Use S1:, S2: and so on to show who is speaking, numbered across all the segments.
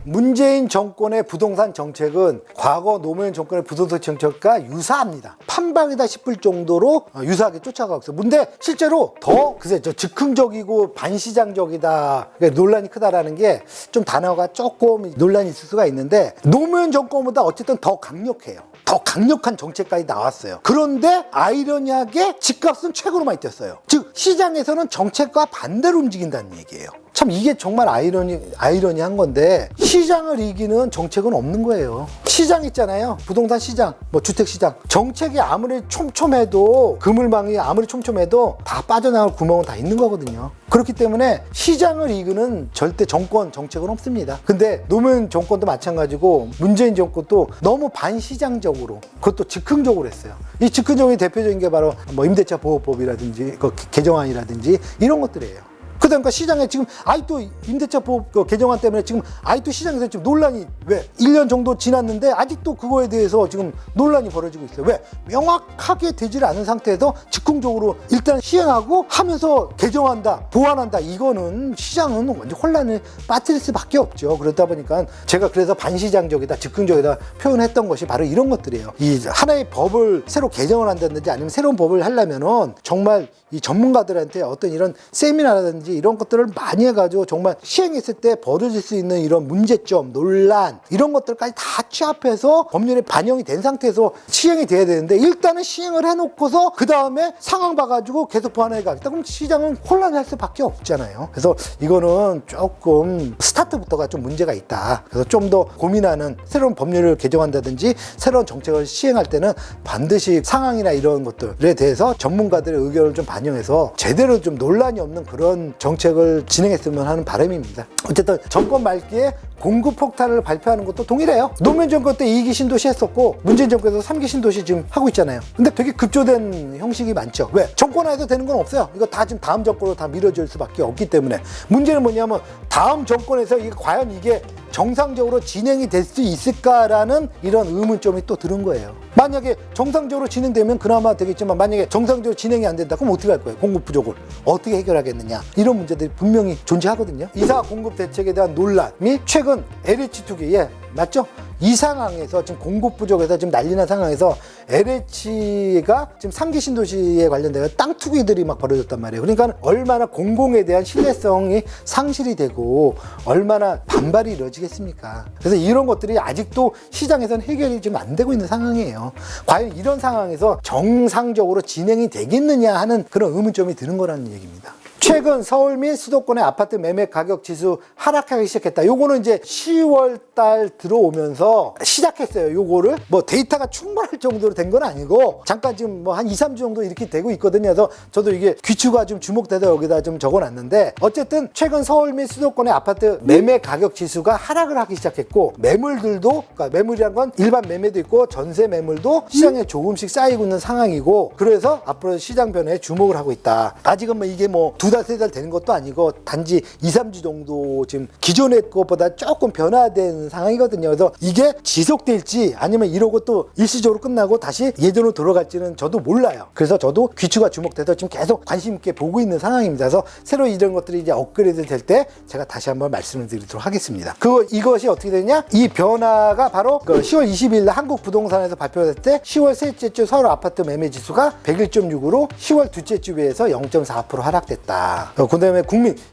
S1: 문재인 정권의 부동산 정책은 과거 노무현 정권의 부동산 정책과 유사합니다. 판박이다 싶을 정도로 유사하게 쫓아가고 있어요. 근데 실제로 더 글쎄 즉흥적이고 반시장적이다, 그러니까 논란이 크다라는 게 좀 단어가 조금 논란이 있을 수가 있는데, 노무현 정권보다 어쨌든 더 강력해요. 더 강력한 정책까지 나왔어요. 그런데 아이러니하게 집값은 최고로 많이 뛰었어요. 즉 시장에서는 정책과 반대로 움직인다는 얘기예요. 참 이게 정말 아이러니한 건데, 시장을 이기는 정책은 없는 거예요. 시장 있잖아요. 부동산 시장, 뭐 주택 시장. 정책이 아무리 촘촘해도, 그물망이 아무리 촘촘해도 다 빠져나갈 구멍은 다 있는 거거든요. 그렇기 때문에 시장을 이기는 절대 정책은 없습니다. 근데 노무현 정권도 마찬가지고 문재인 정권도 너무 반시장적으로, 그것도 즉흥적으로 했어요. 이 즉흥적인 대표적인 게 바로 뭐 임대차 보호법이라든지 그 개정안이라든지 이런 것들이에요. 그러니까 시장에 지금 아직도 임대차 보호 개정안 때문에 지금 아직도 시장에서 지금 논란이, 왜 1년 정도 지났는데 아직도 그거에 대해서 지금 논란이 벌어지고 있어요. 왜? 명확하게 되질 않은 상태에서 즉흥적으로 일단 시행하고 하면서 개정한다, 보완한다. 이거는 시장은 완전 혼란을 빠뜨릴 수밖에 없죠. 그러다 보니까 제가 그래서 반시장적이다, 즉흥적이다 표현했던 것이 바로 이런 것들이에요. 이 하나의 법을 새로 개정을 한다든지 아니면 새로운 법을 하려면은 정말 이 전문가들한테 어떤 이런 세미나라든지 이런 것들을 많이 해가지고 정말 시행했을 때 벌어질 수 있는 이런 문제점, 논란, 이런 것들까지 다 취합해서 법률에 반영이 된 상태에서 시행이 돼야 되는데, 일단은 시행을 해놓고서 그 다음에 상황 봐가지고 계속 보완해 가겠다. 그럼 시장은 혼란할 수밖에 없잖아요. 그래서 이거는 조금 스타트부터가 좀 문제가 있다. 그래서 좀 더 고민하는, 새로운 법률을 개정한다든지 새로운 정책을 시행할 때는 반드시 상황이나 이런 것들에 대해서 전문가들의 의견을 좀 반영해서 제대로 좀 논란이 없는 그런 정책을 진행했으면 하는 바람입니다. 어쨌든 정권 말기에 공급 폭탄을 발표하는 것도 동일해요. 노무현 정권 때 2기 신도시 했었고 문재인 정권에서 3기 신도시 지금 하고 있잖아요. 근데 되게 급조된 형식이 많죠. 왜? 정권 안에서 되는 건 없어요. 이거 다 지금 다음 정권으로 다 밀어줄 수밖에 없기 때문에. 문제는 뭐냐면 다음 정권에서 과연 이게 정상적으로 진행이 될 수 있을까라는 이런 의문점이 또 드는 거예요. 만약에 정상적으로 진행되면 그나마 되겠지만, 만약에 정상적으로 진행이 안 된다, 그럼 어떻게 할 거예요? 공급 부족을 어떻게 해결하겠느냐, 이런 문제들이 분명히 존재하거든요. 이사 공급 대책에 대한 논란이 최근 LH2기, 맞죠? 이 상황에서 지금 공급 부족해서 지금 난리난 상황에서 LH가 지금 3기 신도시에 관련된 땅 투기들이 막 벌어졌단 말이에요. 그러니까 얼마나 공공에 대한 신뢰성이 상실이 되고 얼마나 반발이 이루어지겠습니까? 그래서 이런 것들이 아직도 시장에서는 해결이 좀 안 되고 있는 상황이에요. 과연 이런 상황에서 정상적으로 진행이 되겠느냐 하는 그런 의문점이 드는 거라는 얘기입니다. 최근 서울 및 수도권의 아파트 매매 가격 지수 하락하기 시작했다. 요거는 이제 10월 달 들어오면서 시작했어요. 요거를 뭐 데이터가 충분할 정도로 된 건 아니고 잠깐 지금 뭐 한 2, 3주 정도 이렇게 되고 있거든요. 그래서 저도 이게 귀추가 좀 주목돼서 여기다 좀 적어놨는데, 어쨌든 최근 서울 및 수도권의 아파트 매매 가격 지수가 하락을 하기 시작했고, 매물들도, 그러니까 매물이란 건 일반 매매도 있고 전세 매물도 시장에 조금씩 쌓이고 있는 상황이고, 그래서 앞으로 시장 변화에 주목을 하고 있다. 아직은 뭐 이게 뭐 2달, 3달 되는 것도 아니고 단지 2, 3주 정도 지금 기존의 것보다 조금 변화된 상황이거든요. 그래서 이게 지속될지 아니면 이러고 또 일시적으로 끝나고 다시 예전으로 돌아갈지는 저도 몰라요. 그래서 저도 귀추가 주목돼서 지금 계속 관심 있게 보고 있는 상황입니다. 그래서 새로 이런 것들이 이제 업그레이드 될 때 제가 다시 한번 말씀을 드리도록 하겠습니다. 이것이 어떻게 되냐? 이 변화가 바로 10월 20일 날 한국 부동산에서 발표될 때 10월 셋째 주 서울 아파트 매매 지수가 101.6으로 10월 둘째 주에 비해서 0.4% 하락됐다. 그 다음에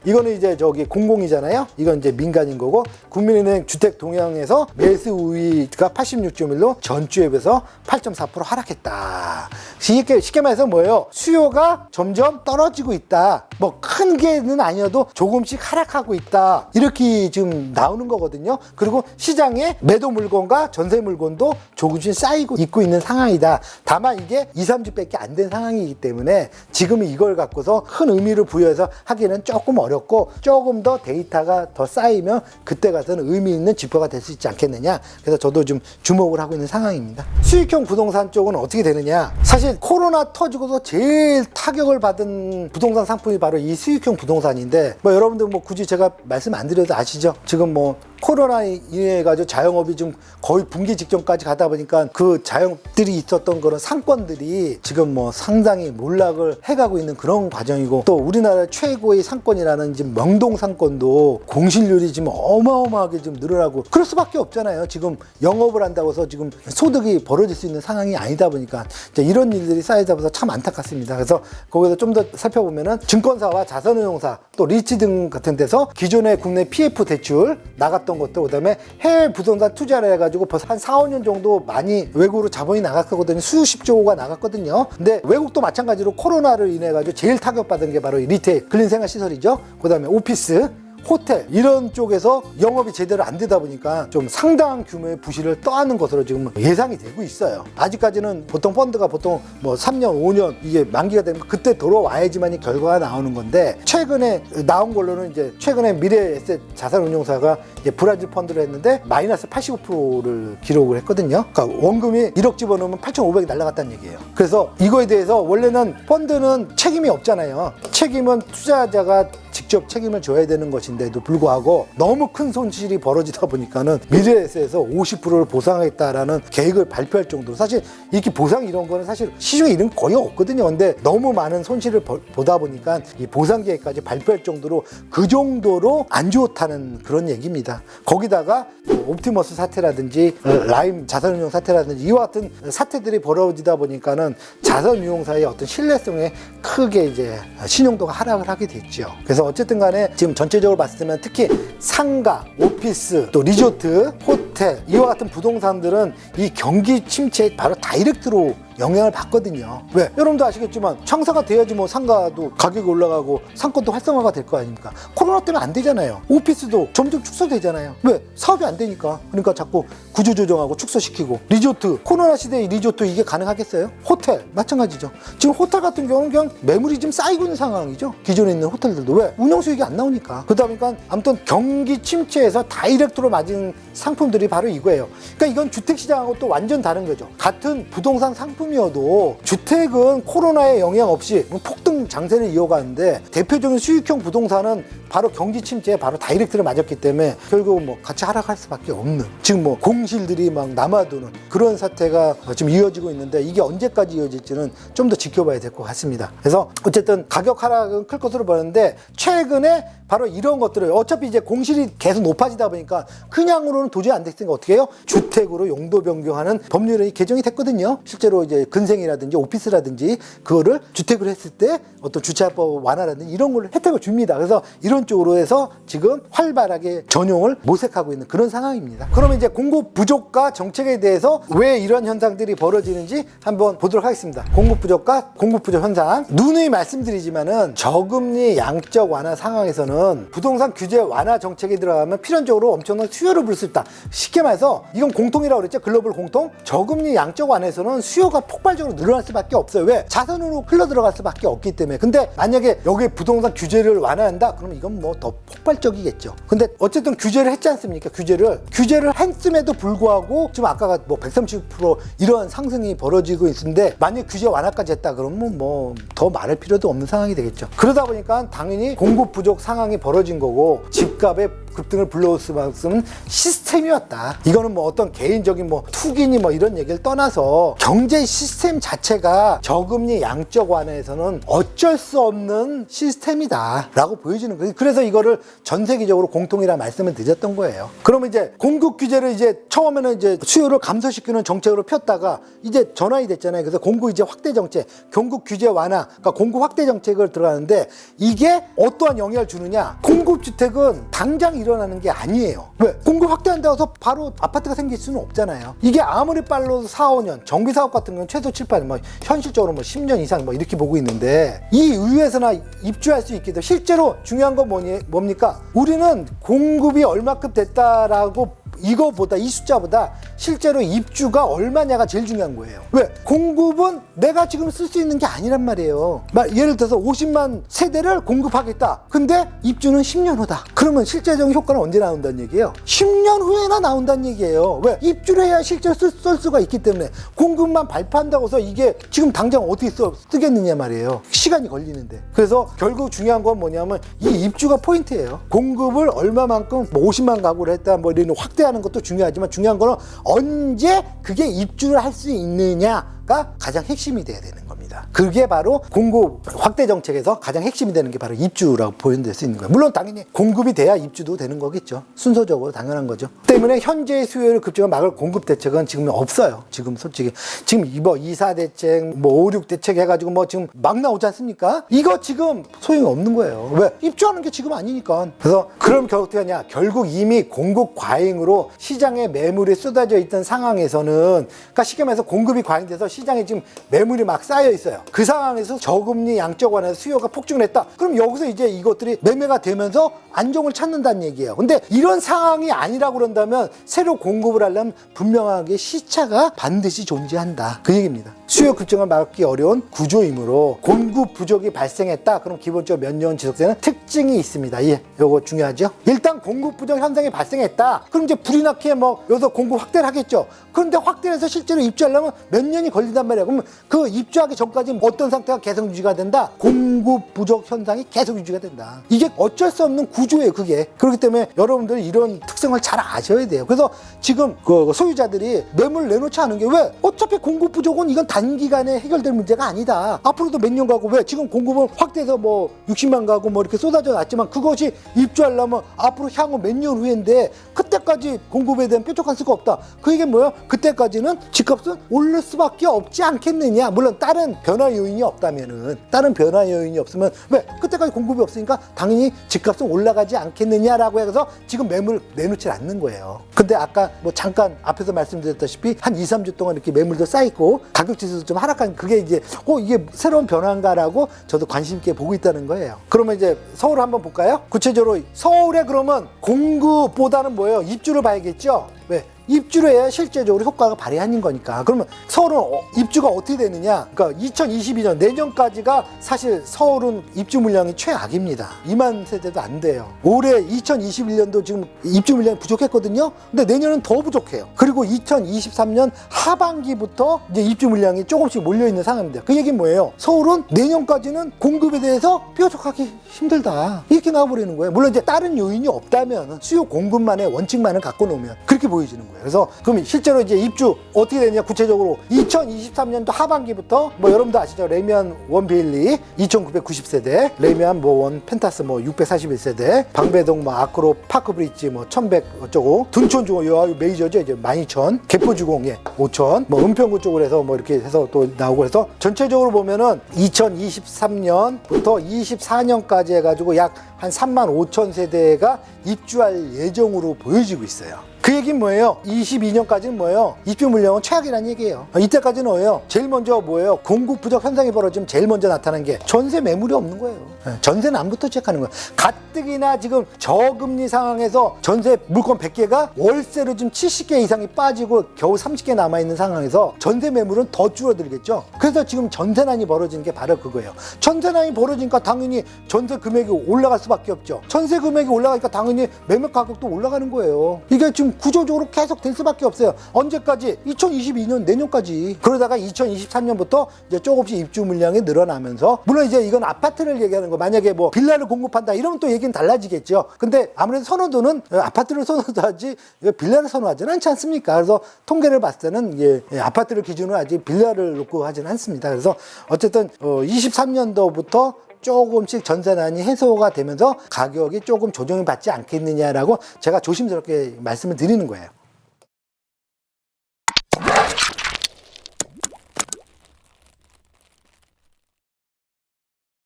S1: 이거는 이제 공공이잖아요. 이건 이제 민간인 거고, 국민은행 주택 동향에서 매수 우위가 86.1로 전주에 비해서 8.4% 하락했다. 쉽게 말해서 뭐예요? 수요가 점점 떨어지고 있다. 뭐 큰 게는 아니어도 조금씩 하락하고 있다. 이렇게 지금 나오는 거거든요. 그리고 시장에 매도 물건과 전세 물건도 조금씩 쌓이고 있고 있는 상황이다. 다만 이게 2, 3주밖에 안 된 상황이기 때문에 지금은 이걸 갖고서 큰 의미를 부여해서 하기는 조금 어렵고, 조금 더 데이터가 더 쌓이면 그때 가서는 의미 있는 지표가 될 수 있지 않겠느냐. 그래서 저도 좀 주목을 하고 있는 상황입니다. 수익형 부동산 쪽은 어떻게 되느냐? 사실 코로나 터지고서 제일 타격을 받은 부동산 상품이 바로 이 수익형 부동산인데, 뭐 여러분들 뭐 굳이 제가 말씀 안 드려도 아시죠? 지금 뭐 코로나 인해가지고 자영업이 좀 거의 붕괴 직전까지 가다 보니까 그 자영업들이 있었던 그런 상권들이 지금 뭐 상당히 몰락을 해가고 있는 그런 과정이고, 또 우리나라 우리나라 최고의 상권이라는 지금 명동 상권도 공실률이 지금 어마어마하게 좀 늘어나고 그럴 수밖에 없잖아요. 지금 영업을 한다고 해서 지금 소득이 벌어질 수 있는 상황이 아니다 보니까 이런 일들이 쌓이다 보서 참 안타깝습니다. 그래서 거기서 좀 더 살펴보면은 증권사와 자산운용사 또 리츠 등 같은 데서 기존의 국내 PF 대출 나갔던 것도 그다음에 해외 부동산 투자를 해가지고 벌써 한 4, 5년 정도 많이 외국으로 자본이 나갔거든요. 수십조가 나갔거든요. 근데 외국도 마찬가지로 코로나를 인해 가지고 제일 타격받은 게 바로 리테일, 근린생활시설이죠. 그다음에 오피스, 호텔 이런 쪽에서 영업이 제대로 안 되다 보니까 좀 상당한 규모의 부실을 떠안는 것으로 지금 예상이 되고 있어요. 아직까지는 보통 펀드가 보통 뭐 3년, 5년 이게 만기가 되면 그때 돌아와야지만 이 결과가 나오는 건데 최근에 나온 걸로는 이제 최근에 미래에셋 자산운용사가 이제 브라질 펀드를 했는데 마이너스 85%를 기록을 했거든요. 그러니까 원금이 1억 집어넣으면 8,500이 날아갔다는 얘기예요. 그래서 이거에 대해서 원래는 펀드는 책임이 없잖아요. 책임은 투자자가 직접 책임을 져야 되는 것인데도 불구하고 너무 큰 손실이 벌어지다 보니까는 미래에셋에서 50%를 보상하겠다라는 계획을 발표할 정도로 사실 이렇게 보상 이런 거는 사실 시중에 이런 거 거의 없거든요. 근데 너무 많은 손실을 보다 보니까 이 보상 계획까지 발표할 정도로 그 정도로 안 좋다는 그런 얘기입니다. 거기다가 옵티머스 사태라든지 라임 자산운용 사태라든지 이와 같은 사태들이 벌어지다 보니까는 자산운용사의 어떤 신뢰성에 크게 이제 신용도가 하락을 하게 됐죠. 그래서 어쨌든 간에 지금 전체적으로 봤을 때는 특히 상가, 오피스, 또 리조트, 호텔 이와 같은 부동산들은 이 경기 침체에 바로 다이렉트로 영향을 받거든요. 왜? 여러분도 아시겠지만 청사가 돼야지 뭐 상가도 가격이 올라가고 상권도 활성화가 될 거 아닙니까? 코로나 때문에 안 되잖아요. 오피스도 점점 축소되잖아요. 왜? 사업이 안 되니까. 그러니까 자꾸 구조조정하고 축소시키고 리조트, 코로나 시대의 리조트 이게 가능하겠어요? 호텔 마찬가지죠. 지금 호텔 같은 경우는 그냥 매물이 좀 쌓이고 있는 상황이죠. 기존에 있는 호텔들도. 왜? 운영 수익이 안 나오니까. 그러다 보니까 아무튼 경기 침체에서 다이렉트로 맞은 상품들이 바로 이거예요. 그러니까 이건 주택시장하고 또 완전 다른 거죠. 같은 부동산 상품이어도 주택은 코로나의 영향 없이 폭등 장세를 이어가는데 대표적인 수익형 부동산은 바로 경기 침체에 바로 다이렉트를 맞았기 때문에 결국 뭐 같이 하락할 수밖에 없는 지금 뭐 공실들이 막 남아도는 그런 사태가 지금 이어지고 있는데 이게 언제까지 이어질지는 좀 더 지켜봐야 될 것 같습니다. 그래서 어쨌든 가격 하락은 클 것으로 보는데 최근에 바로 이런 것들을 어차피 이제 공실이 계속 높아지다 보니까 그냥으로는 도저히 안 됐으니까 어떻게 해요? 주택으로 용도 변경하는 법률이 개정이 됐거든요. 실제로 이제 근생이라든지 오피스라든지 그거를 주택을 했을 때 어떤 주차법 완화라든지 이런 걸 혜택을 줍니다. 그래서 이런 쪽으로 해서 지금 활발하게 전용을 모색하고 있는 그런 상황입니다. 그러면 이제 공급 부족과 정책에 대해서 왜 이런 현상들이 벌어지는지 한번 보도록 하겠습니다. 공급 부족과 공급 부족 현상. 누누이 말씀드리지만은 저금리 양적 완화 상황에서는 부동산 규제 완화 정책이 들어가면 필연적으로 엄청난 수요를 부를 수 있다. 쉽게 말해서 이건 공통이라고 그랬죠. 글로벌 공통. 저금리 양적 완화에서는 수요가 폭발적으로 늘어날 수밖에 없어요. 왜? 자산으로 흘러 들어갈 수밖에 없기 때문에. 근데 만약에 여기에 부동산 규제를 완화한다? 그러면 이건 뭐 더 폭발적이겠죠. 근데 어쨌든 규제를 했지 않습니까? 규제를 했음에도 불구하고 지금 아까가 뭐 130% 이런 상승이 벌어지고 있는데 만약 규제 완화까지 했다 그러면 뭐 더 말할 필요도 없는 상황이 되겠죠. 그러다 보니까 당연히 공급 부족 상황이 벌어진 거고 집값의 급등을 불러올 수만큼은 시스템이었다. 이거는 뭐 어떤 개인적인 뭐 투기니 뭐 이런 얘기를 떠나서 경제 시스템 자체가 저금리 양적 완화에서는 어쩔 수 없는 시스템이다 라고 보여지는 거예요. 그래서 이거를 전 세계적으로 공통이라 말씀을 드렸던 거예요. 그러면 이제 공급 규제를 이제 처음에는 이제 수요를 감소시키는 정책으로 폈다가 이제 전환이 됐잖아요. 그래서 공급 이제 확대 정책, 공급 규제 완화, 그러니까 공급 확대 정책을 들어가는데 이게 어떠한 영향을 주느냐? 공급 주택은 당장 일어나는 게 아니에요. 왜? 공급 확대한다고 해서 바로 아파트가 생길 수는 없잖아요. 이게 아무리 빨라도 4, 5년, 정비사업 같은 경우는 최소 7, 8년, 뭐 현실적으로 뭐 10년 이상 뭐 이렇게 보고 있는데 이 이유에서나 입주할 수 있게 돼. 실제로 중요한 건 뭡니까? 우리는 공급이 얼마큼 됐다라고 이거보다 이 숫자보다 실제로 입주가 얼마냐가 제일 중요한 거예요. 왜? 공급은 내가 지금 쓸 수 있는 게 아니란 말이에요. 예를 들어서 50만 세대를 공급하겠다. 근데 입주는 10년 후다. 그러면 실제적인 효과는 언제 나온다는 얘기예요? 10년 후에나 나온다는 얘기예요. 왜? 입주를 해야 실제로 쓸 수가 있기 때문에 공급만 발표한다고 해서 이게 지금 당장 어떻게 쓰겠느냐 말이에요. 시간이 걸리는데. 그래서 결국 중요한 건 뭐냐면 이 입주가 포인트예요. 공급을 얼마만큼 뭐 50만 가구를 했다 뭐 이런 확대하는 것도 중요하지만 중요한 거는 언제 그게 입주를 할 수 있느냐가 가장 핵심이 돼야 되는 겁니다. 겁니다. 그게 바로 공급 확대 정책에서 가장 핵심이 되는 게 바로 입주라고 보여줄 수 있는 거예요. 물론 당연히 공급이 돼야 입주도 되는 거겠죠. 순서적으로 당연한 거죠. 때문에 현재 수요를 급증을 막을 공급 대책은 지금 없어요. 지금 솔직히 지금 뭐 2사 대책, 뭐 5, 6 대책 해가지고 뭐 지금 막 나오지 않습니까? 이거 지금 소용이 없는 거예요. 왜? 입주하는 게 지금 아니니까. 그래서 그럼 결국 어떻게 하냐? 결국 이미 공급 과잉으로 시장에 매물이 쏟아져 있던 상황에서는, 그러니까 쉽게 말해서 공급이 과잉돼서 시장에 지금 매물이 막 쌓여 있어요. 그 상황에서 저금리 양적 완화에서 수요가 폭증을 했다. 그럼 여기서 이제 이것들이 매매가 되면서 안정을 찾는다는 얘기예요. 근데 이런 상황이 아니라고 그런다면 새로 공급을 하려면 분명하게 시차가 반드시 존재한다. 그 얘기입니다. 수요 급증을 막기 어려운 구조이므로 공급 부족이 발생했다. 그럼 기본적으로 몇 년 지속되는 특징이 있습니다. 예, 요거 중요하죠. 일단 공급 부족 현상이 발생했다. 그럼 이제 불이 나게 뭐 여기서 공급 확대를 하겠죠. 그런데 확대해서 실제로 입주하려면 몇 년이 걸린단 말이야. 그러면 그 입주하기 전까지 어떤 상태가 계속 유지가 된다? 공급 부족 현상이 계속 유지가 된다. 이게 어쩔 수 없는 구조예요, 그게. 그렇기 때문에 여러분들이 이런 특성을 잘 아셔야 돼요. 그래서 지금 그 소유자들이 매물 내놓지 않은 게 왜? 어차피 공급 부족은 이건 단기간에 해결될 문제가 아니다. 앞으로도 몇 년 가고, 왜? 지금 공급은 확대해서 뭐 60만 가고 뭐 이렇게 쏟아져 놨지만 그것이 입주하려면 앞으로 향후 몇 년 후인데 그때까지 공급에 대한 뾰족한 수가 없다. 그 얘기는 뭐예요? 그때까지는 집값은 오를 수밖에 없지 않겠느냐. 물론 다른 변화 요인이 없다면은, 다른 변화 요인이 없으면, 왜? 그때까지 공급이 없으니까 당연히 집값은 올라가지 않겠느냐라고 해서 지금 매물 내놓지 않는 거예요. 근데 아까 뭐 잠깐 앞에서 말씀드렸다시피 한 2, 3주 동안 이렇게 매물도 쌓이고 가격 지수도 좀 하락한, 그게 이제 이게 새로운 변화인가라고 저도 관심 있게 보고 있다는 거예요. 그러면 이제 서울 한번 볼까요? 구체적으로 서울에 그러면 공급보다는 뭐예요? 입주를 봐야겠죠? 왜? 입주를 해야 실제적으로 효과가 발휘하는 거니까. 그러면 서울은 입주가 어떻게 되느냐? 그러니까 2022년 내년까지가 사실 서울은 입주 물량이 최악입니다. 2만 세대도 안 돼요. 올해 2021년도 지금 입주 물량이 부족했거든요. 근데 내년은 더 부족해요. 그리고 2023년 하반기부터 이제 입주 물량이 조금씩 몰려 있는 상황입니다. 그 얘기는 뭐예요? 서울은 내년까지는 공급에 대해서 뾰족하기 힘들다. 이렇게 나와버리는 거예요. 물론 이제 다른 요인이 없다면, 수요 공급만의 원칙만을 갖고 놓으면 그렇게 보여지는 거예요. 그래서 그럼 실제로 이제 입주 어떻게 되냐? 구체적으로 2023년도 하반기부터 뭐 여러분도 아시죠? 레미안 원베일리 2990세대, 레미안 뭐원 펜타스 뭐 641세대, 방배동 뭐 아크로 파크브릿지 뭐 1100 어쩌고, 둔촌 중호 요 메이저죠. 이제 12000, 개포주공 예 5000, 뭐 은평구 쪽으로 해서 뭐 이렇게 해서 또 나오고 해서 전체적으로 보면은 2023년부터 24년까지 해가지고 약 한 35,000세대가 입주할 예정으로 보여지고 있어요. 그 얘기는 뭐예요? 22년까지는 뭐예요? 입주 물량은 최악이라는 얘기예요. 이때까지는 뭐예요? 제일 먼저 뭐예요? 공급 부족 현상이 벌어지면 제일 먼저 나타나는 게 전세 매물이 없는 거예요. 전세 난부터 시작하는 거예요. 가뜩이나 지금 저금리 상황에서 전세 물건 100개가 월세로 지금 70개 이상이 빠지고 겨우 30개 남아있는 상황에서 전세 매물은 더 줄어들겠죠. 그래서 지금 전세난이 벌어지는 게 바로 그거예요. 전세난이 벌어지니까 당연히 전세 금액이 올라갈 수밖에 없죠. 전세 금액이 올라가니까 당연히 매매 가격도 올라가는 거예요. 이게 지금 구조적으로 계속 될 수밖에 없어요. 언제까지? 2022년 내년까지. 그러다가 2023년부터 이제 조금씩 입주 물량이 늘어나면서, 물론 이제 이건 아파트를 얘기하는 거, 만약에 뭐 빌라를 공급한다 이러면 또 얘기는 달라지겠죠. 근데 아무래도 선호도는 아파트를 선호하지 빌라를 선호하지는 않지 않습니까? 그래서 통계를 봤을 때는 이게 아파트를 기준으로 하지 빌라를 놓고 하지는 않습니다. 그래서 어쨌든 23년도부터 조금씩 전세난이 해소가 되면서 가격이 조금 조정이 받지 않겠느냐라고 제가 조심스럽게 말씀을 드리는 거예요.